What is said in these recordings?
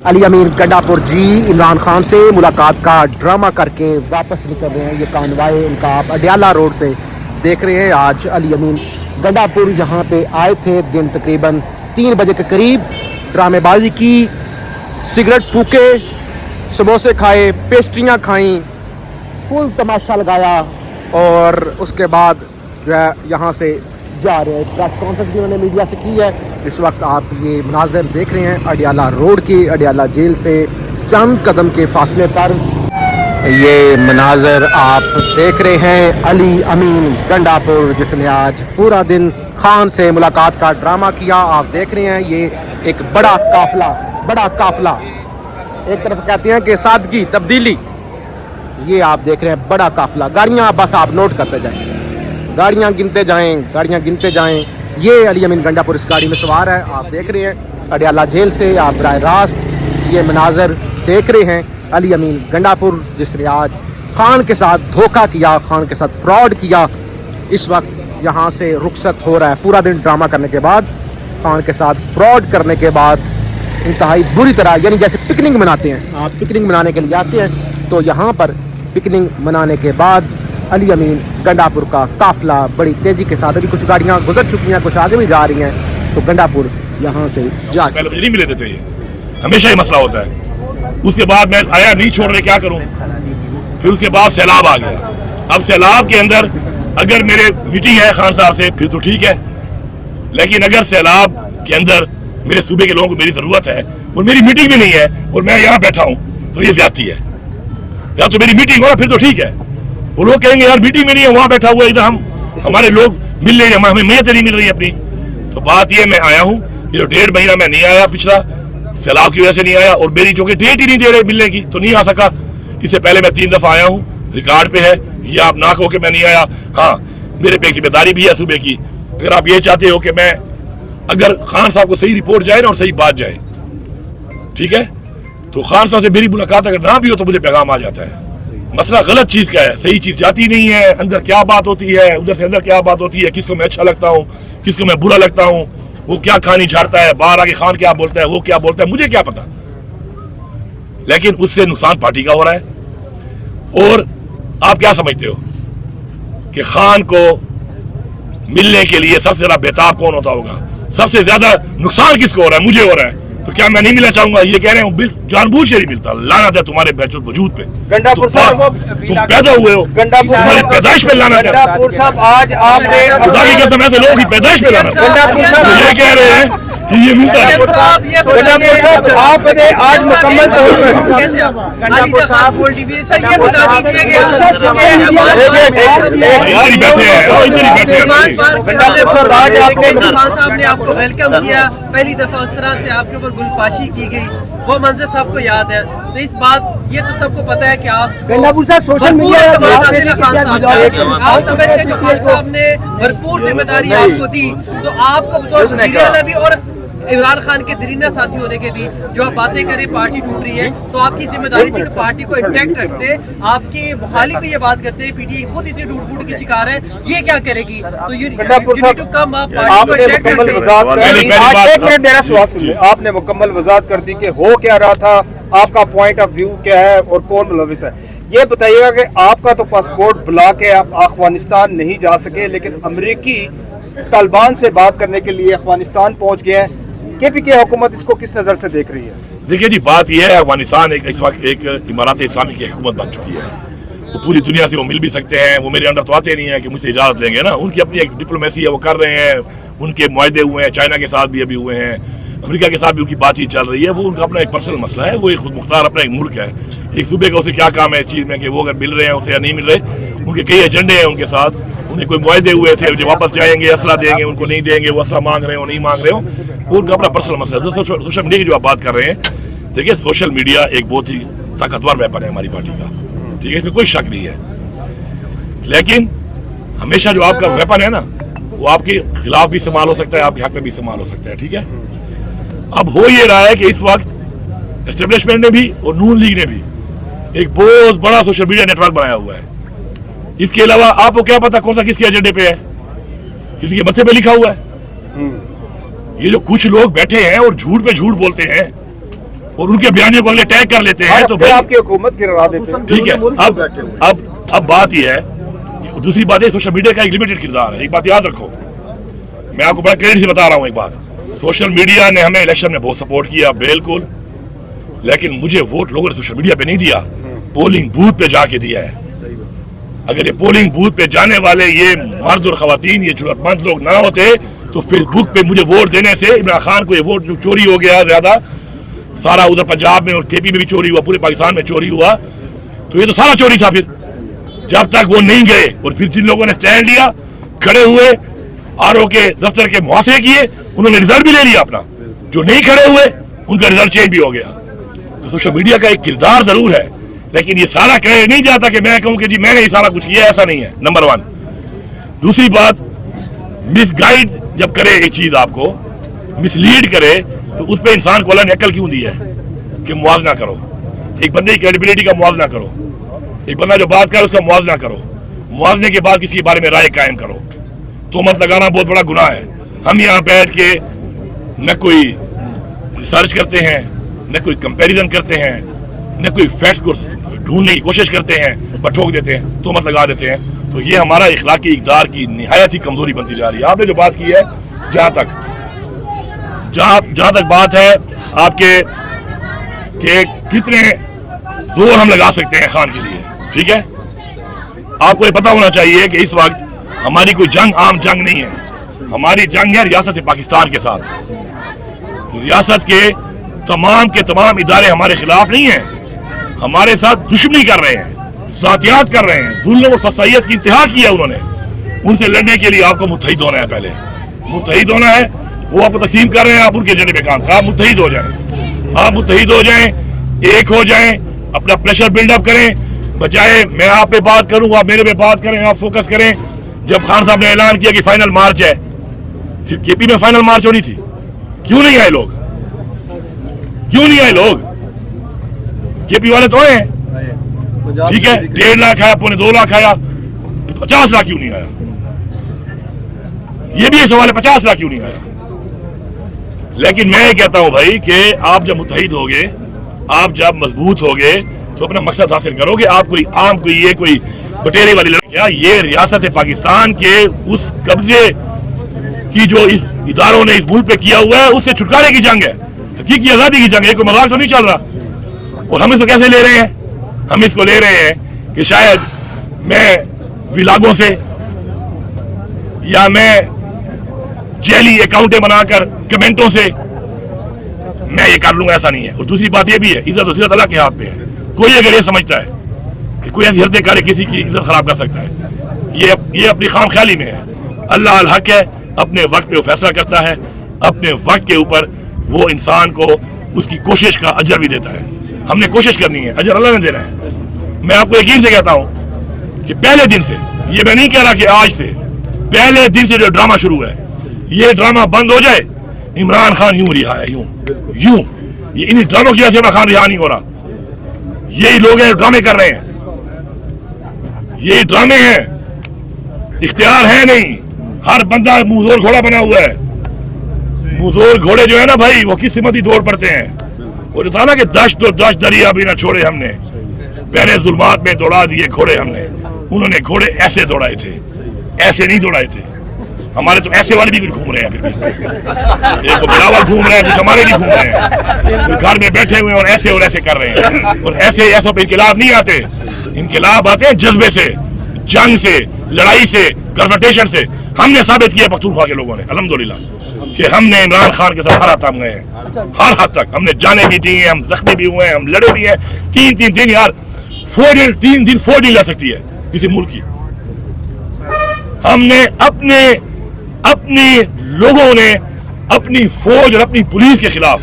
علی امین گنڈاپور جی عمران خان سے ملاقات کا ڈرامہ کر کے واپس نکل رہے ہیں. یہ کانوائے ان کا آپ اڈیالہ روڈ سے دیکھ رہے ہیں. آج علی امین گنڈاپور یہاں پہ آئے تھے. دن تقریباً 3 بجے کے قریب ڈرامے بازی کی, سگریٹ پھونکے, سموسے کھائے, پیسٹریاں کھائیں, فل تماشا لگایا اور اس کے بعد جو ہے یہاں سے جا رہے ہیں. پریس کانفرنس بھی انہوں نے میڈیا سے کی ہے. اس وقت آپ یہ مناظر دیکھ رہے ہیں اڈیالہ روڈ کی, اڈیالہ جیل سے چند قدم کے فاصلے پر. یہ مناظر آپ دیکھ رہے ہیں علی امین گنڈاپور جس نے آج پورا دن خان سے ملاقات کا ڈرامہ کیا. آپ دیکھ رہے ہیں یہ ایک بڑا قافلہ, ایک طرف کہتے ہیں کہ سادگی تبدیلی, یہ آپ دیکھ رہے ہیں بڑا قافلہ. گاڑیاں بس آپ نوٹ کرتے جائیں, گاڑیاں گنتے جائیں. یہ علی امین گنڈاپور اس گاڑی میں سوار ہے. آپ دیکھ رہے ہیں اڈیالہ جیل سے آپ براہ راست یہ مناظر دیکھ رہے ہیں. علی امین گنڈاپور جس نے آج خان کے ساتھ دھوکہ کیا, خان کے ساتھ فراڈ کیا, اس وقت یہاں سے رخصت ہو رہا ہے. پورا دن ڈرامہ کرنے کے بعد, خان کے ساتھ فراڈ کرنے کے بعد, انتہائی بری طرح, یعنی جیسے پکنک مناتے ہیں, آپ پکنک منانے کے لیے آتے ہیں تو یہاں پر پکنک منانے کے بعد علی امین گنڈاپور کا قافلہ بڑی تیزی کے ساتھ, ابھی کچھ گاڑیاں گزر چکی ہیں, کچھ آگے بھی جا رہی ہیں, تو گنڈاپور یہاں سے جا پہلے مجھے نہیں ملے تھے. یہ ہمیشہ یہ مسئلہ ہوتا ہے. اس کے بعد میں آیا نہیں چھوڑ رہے, کیا کروں. پھر اس کے بعد سیلاب آ گیا. اب سیلاب کے اندر اگر میرے میٹنگ ہے خان صاحب سے پھر تو ٹھیک ہے, لیکن اگر سیلاب کے اندر میرے صوبے کے لوگوں کو میری ضرورت ہے اور میری میٹنگ بھی نہیں ہے اور میں یہاں بیٹھا ہوں تو یہ زیادتی ہے. یا تو میری میٹنگ ہو پھر تو ٹھیک ہے. وہ لوگ کہیں گے یار میٹنگ میں نہیں ہے, وہاں بیٹھا ہوا ہے, ادھر ہمارے لوگ مل رہے ہیں, ہمیں میت نہیں مل رہی ہے اپنی. تو بات یہ میں آیا ہوں, یہ 1.5 مہینہ میں نہیں آیا, پچھلا سیلاب کی وجہ سے نہیں آیا, اور میری چونکہ ڈیٹ ہی نہیں دے رہے ملنے کی تو نہیں آ سکا. اس سے پہلے میں 3 دفعہ آیا ہوں, ریکارڈ پہ ہے. یہ آپ نہ کہو کہ میں نہیں آیا. ہاں میرے پہ ایک ذمہ داری بھی ہے صوبے کی. اگر آپ یہ چاہتے ہو کہ میں, اگر خان صاحب کو صحیح رپورٹ جائے نا اور صحیح بات جائے, ٹھیک ہے, تو خان صاحب سے میری ملاقات اگر نہ بھی ہو تو مجھے پیغام آ جاتا ہے. مسئلہ غلط چیز کا ہے, صحیح چیز جاتی نہیں ہے. اندر کیا بات ہوتی ہے, ادھر سے اندر کیا بات ہوتی ہے, کس کو میں اچھا لگتا ہوں, کس کو میں برا لگتا ہوں, وہ کیا کہانی جھاڑتا ہے, باہر آگے خان کیا بولتا ہے, وہ کیا بولتا ہے, مجھے کیا پتا. لیکن اس سے نقصان پارٹی کا ہو رہا ہے. اور آپ کیا سمجھتے ہو کہ خان کو ملنے کے لیے سب سے زیادہ بےتاب کون ہوتا ہوگا؟ سب سے زیادہ نقصان کس کو ہو رہا ہے؟ مجھے ہو رہا ہے. تو کیا میں نہیں ملنا چاہوں گا؟ یہ کہہ رہے ہوں جان بوجھ کے نہیں ملتا. لعنت ہے تمہارے وجود پہ. گنڈاپور صاحب تم پیدا ہوئے ہو, تمہاری پیدائش پہ لعنت ہے. گنڈاپور صاحب آج آپ نے خدا کی قسم ایسے لوگوں کی پیدائش پہ لعنت ہے. تو یہ کہہ رہے ہیں کہ یہ ملتا ہے. گنڈاپور صاحب آپ نے آج مکمل طور پر ادھر ہی بیٹھے ہیں, ادھر ہی بیٹھے ہیں. گنڈاپور صاحب آج آپ نے خان صاحب نے آپ کو ویلکم کیا, پہلی دفعہ اس طرح سے آپ کے اوپر گلپاشی کی گئی, وہ منظر سب کو یاد ہے. تو اس بات یہ تو سب کو پتا ہے کہ آپ گنڈاپور صاحب سوشل میڈیا آپ سمجھتے ہیں جو خان صاحب نے بھرپور ذمہ داری آپ کو دی, تو آپ کو بطور وزیر بھی اور عمران خان کے درینہ ساتھی ہونے کے بھی جو آپ باتیں کریں پارٹی ٹوٹ رہی ہے, تو آپ کی ذمہ داری تھی کہ پارٹی کو انٹیکٹ رکھتے. آپ کے مخالف بھی یہ بات کرتے ہیں پی ٹی آئی خود اتنی ٹوٹ پھوٹ کی شکار ہے, یہ کیا کرے گی؟ تو آپ نے مکمل وضاحت کر دی. ایک منٹ میرا سوال سنیے. آپ نے مکمل وضاحت کر دی کہ ہو کیا رہا تھا, آپ کا پوائنٹ آف ویو کیا ہے اور کون ملوث ہے. یہ بتائیے گا کہ آپ کا تو پاسپورٹ بلاک ہے, آپ افغانستان نہیں جا سکے, لیکن امریکی طالبان سے بات کرنے کے لیے افغانستان پہنچ گئے ہیں. کے پی کے حکومت اس کو کس نظر سے دیکھ رہی ہے؟ دیکھیے جی, بات یہ ہے افغانستان اس وقت ایک امارات اسلامی کی حکومت بن چکی ہے. وہ پوری دنیا سے وہ مل بھی سکتے ہیں, وہ میرے اندر تو آتے نہیں ہیں کہ مجھ سے اجازت لیں گے نا. ان کی اپنی ایک ڈپلومیسی ہے, وہ کر رہے ہیں, ان کے معاہدے ہوئے ہیں, چائنا کے ساتھ بھی ابھی ہوئے ہیں, امریکہ کے ساتھ بھی ان کی بات چیت چل رہی ہے. وہ ان کا اپنا ایک پرسنل مسئلہ ہے, وہ ایک خود مختار اپنا ایک ملک ہے. ایک صوبے کا اسے کیا کام ہے اس چیز میں کہ وہ اگر مل رہے ہیں اسے یا نہیں مل رہے. ان کے کئی ایجنڈے ہیں ان کے ساتھ, انہیں کوئی معاہدے ہوئے تھے, جو واپس جائیں گے اسلحہ دیں گے, ان کو نہیں دیں گے, وہ اسلحہ مانگ رہے ہوں نہیں مانگ رہے ہوں, وہ ان کا اپنا پرسنل مسئلہ ہے. سوشل میڈیا کی جو آپ بات کر رہے ہیں, دیکھیے سوشل میڈیا ایک بہت ہی طاقتور ویپن ہے ہماری پارٹی کا, ٹھیک ہے, اس میں کوئی شک نہیں ہے. لیکن ہمیشہ جو آپ کا ویپن ہے نا, وہ آپ کے خلاف بھی استعمال ہو سکتا ہے, آپ کے حق میں بھی استعمال ہو سکتا ہے, ٹھیک ہے. اب ہو یہ رہا ہے کہ اس وقت اسٹیبلشمنٹ نے بھی اور نون لیگ نے بھی ایک بہت بڑا سوشل میڈیا نیٹ ورک بنایا ہوا ہے. اس کے علاوہ آپ کو کیا پتا کون سا کس کے ایجنڈے پہ ہے, کسی کے متھے پہ لکھا ہوا ہے. یہ جو کچھ لوگ بیٹھے ہیں اور جھوٹ پہ جھوٹ بولتے ہیں, और उनके बयानियों को अगले टैग कर लेते हैं तो भाई आपकी हुकूमत गिरा देते हैं। ठीक है। अब बात यह है, दूसरी बात है सोशल मीडिया का एक लिमिटेड किरदार है। एक बात याद रखो, मैं आपको बड़ा क्रेडिट से बता रहा हूँ एक बात, सोशल मीडिया ने हमें इलेक्शन में बहुत सपोर्ट किया बिल्कुल, लेकिन मुझे वोट लोगों ने सोशल मीडिया पे नहीं दिया, पोलिंग बूथ पे जाके दिया है। अगर ये पोलिंग बूथ पे जाने वाले ये मर्द और खवातीन, ये जरूरतमंद लोग ना होते तो फेसबुक पे मुझे वोट देने से इमरान खान को ये वोट चोरी हो गया ज्यादा, सारा उधर पंजाब में और केपी में भी चोरी हुआ, पूरे पाकिस्तान में चोरी हुआ, तो ये तो सारा चोरी था। फिर जब तक वो नहीं गए और फिर जिन लोगों ने स्टैंड लिया, खड़े हुए, आरओ के दफ्तर के मुहासरे किए, उन्होंने रिजल्ट भी ले लिया अपना, जो नहीं खड़े हुए उनका रिजल्ट चेंज भी हो गया। तो सोशल मीडिया का एक किरदार जरूर है, लेकिन ये सारा कहे नहीं जाता कि मैं कहूं कि जी मैंने ये सारा कुछ किया, ऐसा नहीं है, नंबर 1। दूसरी बात, मिसगाइड जब करे एक चीज, आपको मिसलीड करे, तो उस पर इंसान को अल्लाह ने अक्ल क्यों दी है कि मुआवजा करो, एक बंदे की क्रेडिबिलिटी का मुआवजा करो, एक बंदा जो बात करे उसका मुआवजा करो, मुआवजे के बाद किसी के बारे में राय कायम करो। तो मत लगाना बहुत बड़ा गुनाह है। हम यहाँ बैठ के न कोई रिसर्च करते हैं, न कोई कंपैरिजन करते हैं, न कोई फैक्ट्स को ढूंढने की कोशिश करते हैं, पर ठोक देते हैं, तो मत लगा देते हैं। तो ये हमारा इखलाकी इक़दार की निहायत ही कमजोरी बनती जा रही है। आपने जो बात की है, जहां तक बात है आपके कि कितने जोर हम लगा सकते हैं खान के लिए, ठीक है, आपको ये पता होना चाहिए कि इस वक्त हमारी कोई जंग आम जंग नहीं है, हमारी जंग है रियासत पाकिस्तान के साथ। रियासत के तमाम इदारे हमारे खिलाफ नहीं है, हमारे साथ दुश्मनी कर रहे हैं, जातियात कर रहे हैं, जुल्म और फसाइयत की इंतहा की है उन्होंने। उनसे लड़ने के लिए आपको मुत्तहिद होना है, पहले मुत्तहिद होना है। वो आपको तस्लीम कर रहे हैं, आप उनके एजेंडे पे काम करें, आप मुत्तहिद हो जाएं, आप मुत्तहिद हो जाएं, एक हो जाएं, अपना प्रेशर बिल्डअप करें, बजाय मैं आप पे बात करूं, आप मेरे पे बात करें, आप फोकस करें। जब खान साहब ने ऐलान किया कि फाइनल मार्च है, केपी में फाइनल मार्च होनी थी, क्यों नहीं आए लोग, क्यों नहीं आए लोग? केपी वाले तो आए हैं, ठीक है, 1.5 लाख आया, 2.25 लाख आया, 50 लाख क्यों नहीं आया? ये भी एक सवाल है, 50 लाख क्यों नहीं आया? लेकिन मैं ये कहता हूं भाई कि आप जब मुत्तहिद होगे, आप जब मजबूत होगे, तो अपना मकसद हासिल करोगे। आप कोई बटेरे वाली लड़कियां, ये रियासत पाकिस्तान के उस कब्जे की जो इस इदारों ने इस मुल्क पे किया हुआ है, उससे छुटकारे की जंग है, हकीकी आजादी की जंग है, कोई मजाक तो नहीं चल रहा। और हम इसको कैसे ले रहे हैं? हम इसको ले रहे हैं कि शायद मैं विलागों से या मैं जेली अकाउंटें बनाकर कमेंटों से मैं ये कर लूंगा, ऐसा नहीं है। और दूसरी बात ये भी है, इज्जत और इज्जत अल्लाह के हाथ में है। कोई अगर ये समझता है कि कोई ऐसी हरकतें करे किसी की इज्जत खराब कर सकता है, ये अपनी खाम ख्याली में है। अल्लाह अल हक है, अपने वक्त पे वो फैसला करता है, अपने वक्त के ऊपर वो इंसान को उसकी कोशिश का अजर भी देता है। हमने कोशिश करनी है, अजर अल्लाह ने देना है। मैं आपको यकीन से कहता हूं कि पहले दिन से, ये मैं नहीं कह रहा कि आज से, पहले दिन से जो ड्रामा शुरू है, ये ड्रामा बंद हो जाए, इमरान खान यूं रिहा है, यूं ये इन ड्रामों की वजह से इमरान खान रिहा नहीं हो रहा। यही लोग हैं ड्रामे कर रहे हैं, यही ड्रामे हैं, इख्तियार है नहीं। हर बंदा मुंहजोर घोड़ा बना हुआ है। मुंहजोर घोड़े जो है ना भाई, वो किस सिमत ही दौड़ पड़ते हैं। और था ना कि दश्त और दश्त दरिया भी ना छोड़े हमने, पहले जुल्मात में दौड़ा दिए घोड़े हमने। उन्होंने घोड़े ऐसे दौड़ाए थे, ऐसे नहीं दौड़ाए थे। हमारे तो ऐसे वाले भी कुछ घूम रहे हैं, फिर भी एक बिलावल घूम रहे हैं, कुछ हमारे भी घूम रहे हैं, घर में बैठे हुए और ऐसे कर रहे हैं। और ऐसे पे इनकलाब नहीं आते, इनकलाब आते हैं जज्बे से, जंग से, लड़ाई से, कन्फ्रंटेशन से। हमने साबित किया पख्तूनख्वा के लोगों ने अल्हम्दुलिल्लाह कि हमने इमरान खान के साथ हर हद गए हैं, हर हद तक हमने जाने भी दी हैं, हम जख्मी भी हुए हैं, हम लड़े भी हैं। 3 दिन यार, 3 दिन 4 दिन लग सकती है किसी मुल्क की। हमने अपने लोगों ने अपनी फौज और अपनी पुलिस के खिलाफ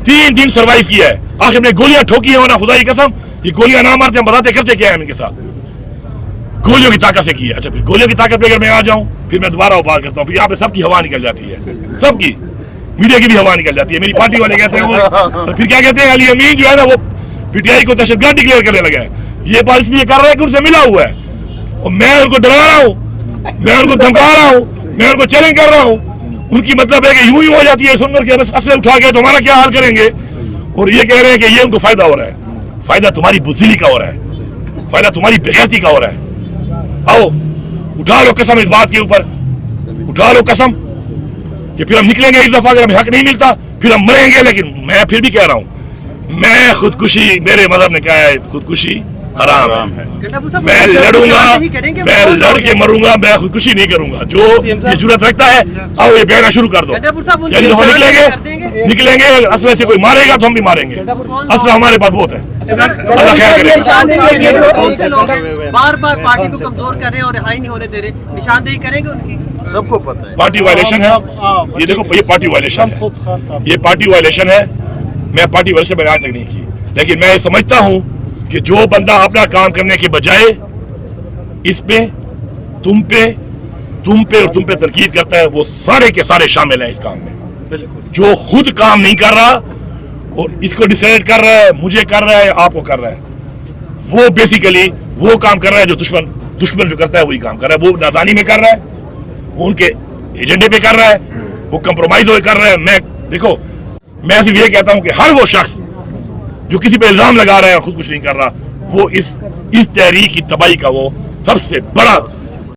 3 दिन सरवाइव किया है। आखिर में गोलियां ठोकी है, वरना खुदा की कसम ये गोलियां ना मारते, हम बताते करते क्या है इनके साथ, गोलियों की ताकत से की है। अच्छा, फिर गोलियों की ताकत पे अगर मैं आ जाऊं, फिर मैं दोबारा बात करता हूं, फिर यहाँ पे सबकी हवा निकल जाती है, सबकी, मीडिया की भी हवा निकल जाती है। मेरी पार्टी वाले कहते हैं वो, फिर क्या कहते हैं, अली अमीन जो है ना वो पीटीआई को दहशतगर्द डिक्लेयर करने लगा है। ये बात इसलिए कर रहा है कि उनसे मिला हुआ है, और मैं उनको डरा रहा हूँ, मैं उनको धमका रहा हूँ, मैं उनको चैलेंज कर रहा हूँ। उनकी मतलब है कि यूं ही हो जाती है सुनकर के बस असले उठा के तो हमारा क्या हाल करेंगे। और ये कह रहे हैं कि ये उनको फायदा हो रहा है। फायदा तुम्हारी बुज़दिली का हो रहा है, फायदा तुम्हारी बेगैरती का हो रहा है। आओ उठा लो कसम इस बात के ऊपर, उठा लो कसम कि फिर हम निकलेंगे इस दफा, अगर हमें हक नहीं मिलता फिर हम मरेंगे। लेकिन मैं फिर भी कह रहा हूं, मैं खुदकुशी, मेरे मजहब ने कहा है खुदकुशी हराम है। मैं लड़ूंगा, मैं लड़ के मरूंगा, मैं खुदकुशी नहीं करूंगा। जो ये जुर्रत रखता है आओ ये बहना शुरू कर दो। यानी हम निकलेंगे, असला से कोई मारेगा तो हम भी मारेंगे। असला हमारे पास बहुत है, अल्लाह खैर करेगा। बार बार पार्टी को कमजोर कर रहे हैं और रिहाई नहीं होने दे रहे, निशानदेही करेंगे उनकी? सबको पता है पार्टी वायलेशन है ये। देखो ये पार्टी वायलेशन है, ये पार्टी वायलेशन है। मैं पार्टी वायलेशन मैंने आज तक नहीं की, लेकिन मैं समझता हूं कि जो बंदा अपना काम करने के बजाय इस पे तुम पे और तुम पे तनकीद करता है, वो सारे के सारे शामिल हैं इस काम में। जो खुद काम नहीं कर रहा और इसको डिसाइड कर रहा है, मुझे कर रहा है, आपको कर रहा है, वो बेसिकली वो काम कर रहा है जो दुश्मन जो करता है वही काम कर रहा है। वो नादानी में कर रहा है, वो उनके एजेंडे पे कर रहा है, वो कंप्रोमाइज होकर कर रहा है। मैं देखो, मैं सिर्फ ये कहता हूं कि हर वो शख्स जो किसी पे इल्जाम लगा रहा है और खुद कुछ नहीं कर रहा, वो इस तहरीक की तबाही का वो सबसे बड़ा